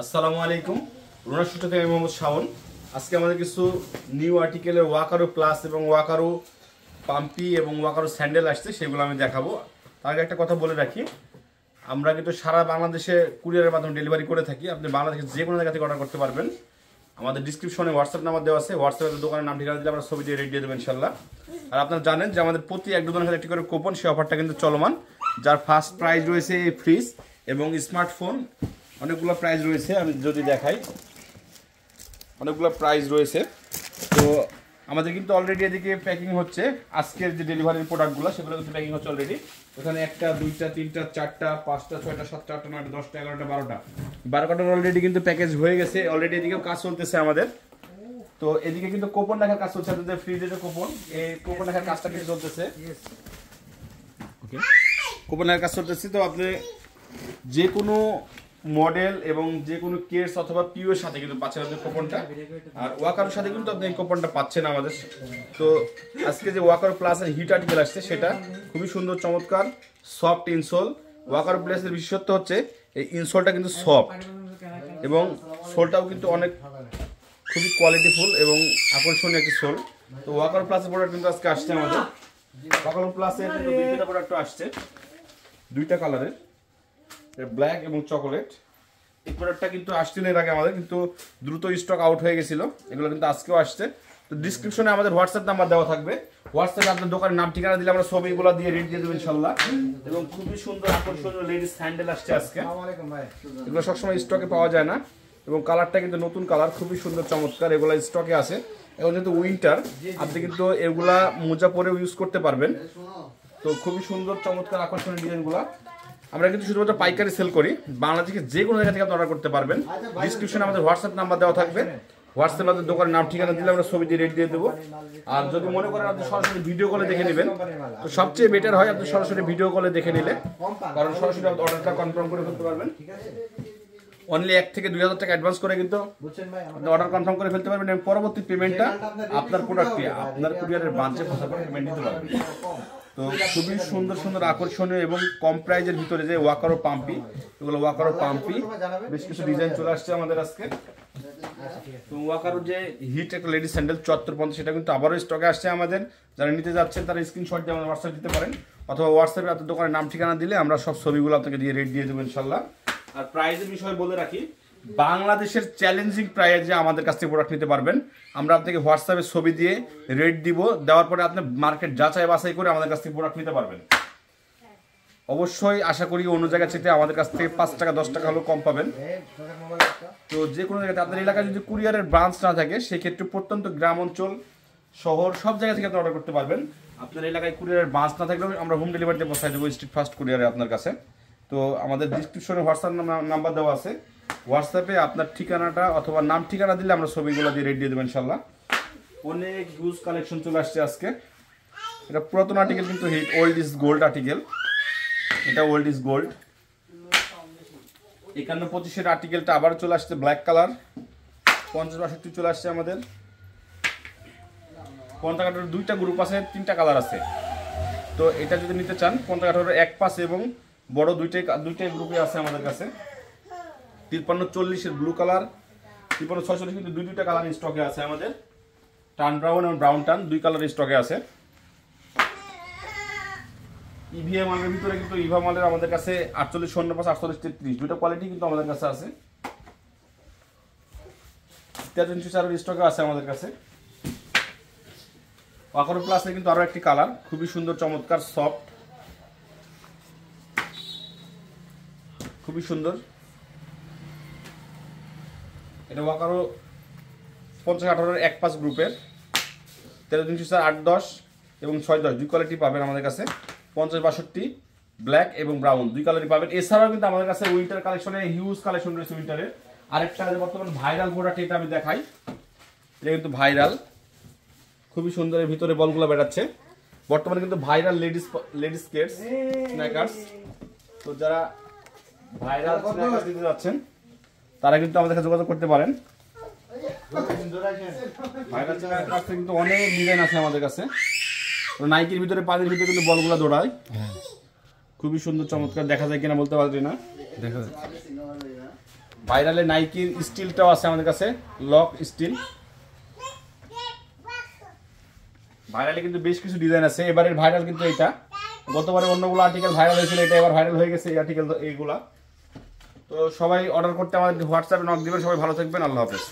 আসসালামু আলাইকুম। রুনার শুট থেকে আমি মোহাম্মদ শাওন। আজকে আমাদের কিছু নিউ আর্টিকেলের ওয়াকারো প্লাস এবং ওয়াকারো পাম্পি এবং ওয়াকারো স্যান্ডেল আসছে, সেগুলো আমি দেখাবো। তার আগে একটা কথা বলে রাখি, আমরা কিন্তু সারা বাংলাদেশে কুরিয়ারের মাধ্যমে ডেলিভারি করে থাকি। আপনি বাংলাদেশের যে কোনো জায়গা থেকে অর্ডার করতে পারবেন। আমাদের ডিসক্রিপশনে হোয়াটসঅ্যাপ নাম্বার দেওয়া আছে, হোয়াটসঅ্যাপে দোকানের নাম ঠিকানা দিলে আমরা ছবি দিয়ে রেট দিয়ে দেবো ইনশাল্লাহ। আর আপনারা জানেন যে আমাদের প্রতি এক দুজনের কাছে একটি করে কুপন, সেই অফারটা কিন্তু চলমান, যার ফার্স্ট প্রাইজ রয়েছে এই ফ্রিজ এবং স্মার্টফোন। অনেকগুলো প্রাইস রয়েছে, আমি যদি দেখাই অনেকগুলো প্রাইস রয়েছে। তো আমাদের কিন্তু অলরেডি এদিকে প্যাকিং হচ্ছে, আজকের যে ডেলিভারির প্রোডাক্টগুলো সেগুলো কিন্তু প্যাকিং হচ্ছে অলরেডি। ওখানে 1টা 2টা 3টা 4টা 5টা 6টা 7টা 8টা 9টা 10টা 11টা 12টা অলরেডি কিন্তু প্যাকেজ হয়ে গেছে। অলরেডি এদিকেও কাজ চলতেছে আমাদের। তো এদিকে কিন্তু কুপন লেখার কাজ চলছে, আপনাদের ফ্রিজে যে কুপন, এই কুপন লেখার কাজটা কিন্তু চলতেছে। ওকে, কুপন লেখার কাজ চলতেছে। তো আপনি যে কোনো মডেল এবং যে কোনো কেস অথবা পিও এর সাথে কিন্তু পাচ্ছেন আপনি কুপনটা, আর ওয়াকারোর সাথে কিন্তু আপনি এই কুপনটা পাচ্ছেন আমাদের। তো আজকে যে ওয়াকারো প্লাসের হিট আর্টিকেল আসছে সেটা খুবই সুন্দর চমৎকার সফট ইনসোল। ওয়াকারো প্লাসের বিশেষত্ব হচ্ছে এই ইনসোলটা কিন্তু সফট এবং সোলটাও কিন্তু অনেক খুবই কোয়ালিটিফুল এবং আকর্ষণীয় একটি সোল। তো ওয়াকারো প্লাসের প্রোডাক্ট কিন্তু আজকে আসছে আমাদের। ওয়াকারো প্লাসের কিন্তু দুইটা প্রোডাক্ট আসছে, দুইটা কালারের, ব্ল্যাক এবং চকোলেট। এই প্রোডাক্টটা কিন্তু আসছিল এর আগে আমাদের, কিন্তু দ্রুত স্টক আউট হয়ে গেছিল। এগুলো কিন্তু আজকেও আসছে। তো ডিসক্রিপশনে আমাদের হোয়াটসঅ্যাপ নাম্বার দেওয়া থাকবে, হোয়াটসঅ্যাপে আপনার দোকানের নাম ঠিকানা দিলে আমরা ছবিগুলো দিয়ে রেট দিয়ে দেবো ইনশাল্লাহ। এবং খুবই সুন্দর আকর্ষণীয় লেডিস স্যান্ডেল আসছে আজকে। এগুলো সবসময় স্টকে পাওয়া যায় না এবং কালারটা কিন্তু নতুন কালার, খুবই সুন্দর চমৎকার। এগুলো স্টকে আছে। এখন যেহেতু উইন্টার, আপনি কিন্তু এগুলা মোজা পরেও ইউজ করতে পারবেন। তো খুবই সুন্দর চমৎকার আকর্ষণীয় ডিজাইনগুলো। আমরা কিন্তু শুধুমাত্র পাইকারি সেল করি, বাংলাদেশের যে কোনো জায়গা থেকে আপনি অর্ডার করতে পারবেন। ডিসক্রিপশনে আমাদের হোয়াটসঅ্যাপ নাম্বার দেওয়া থাকবে, হোয়াটসঅ্যাপে আমাদের দোকানের নাম ঠিকানা দিলে আমরা ছবি দিয়ে রেট দিয়ে দেবো। আর যদি মনে করেন আপনি সরাসরি ভিডিও কলে দেখে নেবেন, তো সবচেয়ে বেটার হয় আপনি সরাসরি ভিডিও কলে দেখে নিলে, কারণ সরাসরি আপনি অর্ডারটা কনফার্ম করে ফেলতে পারবেন। অনলি 1 থেকে 2000 টাকা অ্যাডভান্স করে কিন্তু আপনি অর্ডার কনফার্ম করে ফেলতে পারবেন এবং পরবর্তী পেমেন্টটা আপনার প্রোডাক্টে আপনার কুরিয়ারের ব্রাঞ্চে পৌঁছার পর পেমেন্ট দিতে পারবেন। তো খুবই সুন্দর সুন্দর আকর্ষণীয় এবং কম প্রাইজের ভিতরে যে ওয়াকারো পাম্পি, এগুলো ওয়াকারো পাম্পি বেশ কিছু ডিজাইন চলে আসছে আমাদের আজকে। তো ওয়াকারো যে হিট একটা লেডিস স্যান্ডেল 7450, সেটা কিন্তু আবারও স্টকে আসছে আমাদের। যারা নিতে যাচ্ছেন তারা স্ক্রিনশট দিয়ে আমাদের হোয়াটসঅ্যাপ দিতে পারেন, অথবা হোয়াটসঅ্যাপে আপনার দোকানের নাম ঠিকানা দিলে আমরা সব ছবিগুলো আপনাকে দিয়ে রেট দিয়ে দেবো ইনশাল্লাহ। আর প্রাইজের বিষয়ে বলে রাখি, বাংলাদেশের চ্যালেঞ্জিং প্রাইজে আমাদের কাছ থেকে প্রোডাক্ট নিতে পারবেন। আমরা আপনাকে হোয়াটসঅ্যাপে ছবি দিয়ে রেট দিব, দেওয়ার পরে আপনি মার্কেট যাচাই বাছাই করে আমাদের কাছ থেকে প্রোডাক্ট নিতে পারবেন। অবশ্যই আশা করি অন্য জায়গা থেকে আমাদের কাছ থেকে 5 টাকা 10 টাকা হলেও কম পাবেন। তো যে কোনো জায়গাতে আপনার এলাকায় যদি কুরিয়ারের ব্রাঞ্চ না থাকে, সেক্ষেত্রে প্রত্যন্ত গ্রাম অঞ্চল শহর সব জায়গা থেকে আপনি অর্ডার করতে পারবেন। আপনার এলাকায় কুরিয়ারের ব্রাঞ্চ না থাকলেও আমরা হোম ডেলিভারিতে পৌঁছাই দেবো স্ট্রিট ফাস্ট কুরিয়ারে আপনার কাছে। তো আমাদের ডিসক্রিপশনে হোয়াটসঅ্যাপ নাম্বার দেওয়া আছে, হোয়াটসঅ্যাপে আপনার ঠিকানাটা অথবা নাম ঠিকানা দিলে আমরা ছবিগুলো দিয়ে রেট দিয়ে দেবো ইনশাল্লাহ। অনেক হিউজ কালেকশন চলে আসছে আজকে। এটা পুরাতন আর্টিকেল কিন্তু hit, old is gold article. এটা ওল্ড ইজ গোল্ড 51-25 আর্টিকেলটা আবার চলে আসছে ব্ল্যাক কালার। 50-62 চলে আসছে আমাদের। 50-18 দুইটা গ্রুপ আছে, 3টা কালার আছে। তো এটা যদি নিতে চান 50-18 এক পাশ এবং বড় দুইটাই গ্রুপে আছে আমাদের কাছে। 53-40 ব্লু কালার, 53-46 কিন্তু দুইটা কালার স্টকে আছে আমাদের। টান ব্রাউন এবং ব্রাউন টান দুই কালার স্টকে আছে। ইভিএ মালের ভিতরে কিন্তু ইভা মালের আমাদের কাছে 48-05 48-33 দুইটা কোয়ালিটি কিন্তু আমাদের কাছে আছে। 304 স্টকে আছে আমাদের কাছে। ওয়াকারো প্লাসে কিন্তু আরো একটি কালার, খুবই সুন্দর চমৎকার সফট, খুবই সুন্দর। এটা ওয়াকারো 50-18 এক পাশ গ্রুপের 13-304 8-10 এবং 6-10 দুই কোয়ালিটি পাবেন আমাদের কাছে। 50-62 ব্ল্যাক এবং ব্রাউন দুই কালারই পাবেন। এছাড়াও কিন্তু আমাদের কাছে উইন্টার কালেকশনে হিউজ কালেকশন রয়েছে উইন্টারের। আরেকটা বর্তমান ভাইরাল প্রোডাক্ট, এটা আমি দেখাই। এটা কিন্তু ভাইরাল, খুবই সুন্দর, এর ভিতরে বলগুলো বেরাচ্ছে। বর্তমানে কিন্তু ভাইরাল লেডিস স্কেটস স্ন্যাকার্স। তো যারা ভাইরাল স্ন্যাকার্স দিতে যাচ্ছেন তারা কিন্তু আমাদের কাছে যোগাযোগ করতে পারেন। ভাইরাল স্ন্যাকার্স কিন্তু অনেক ডিজাইন আছে আমাদের কাছে। নাইকির ভিতরে পানির ভিতরে কিন্তু বলগুলো দৌড়ায়, খুবই সুন্দর চমৎকার। দেখা যায় কিনা বলতে পারছি না, দেখা যায়। ভাইরালে নাইকির স্টিলটাও আছে আমাদের কাছে, লক স্টিল। ভাইরালে কিন্তু বেশ কিছু ডিজাইন আছে, এবারের ভাইরাল কিন্তু এটা। গতবারে অন্যগুলো আর্টিকেল ভাইরাল হয়েছিল, এটা এবার ভাইরাল হয়ে গেছে এই আর্টিকেল এইগুলা। তো সবাই অর্ডার করতে আমাদের হোয়াটসঅ্যাপে নক দিবেন। সবাই ভালো থাকবেন, আল্লাহ হাফেজ।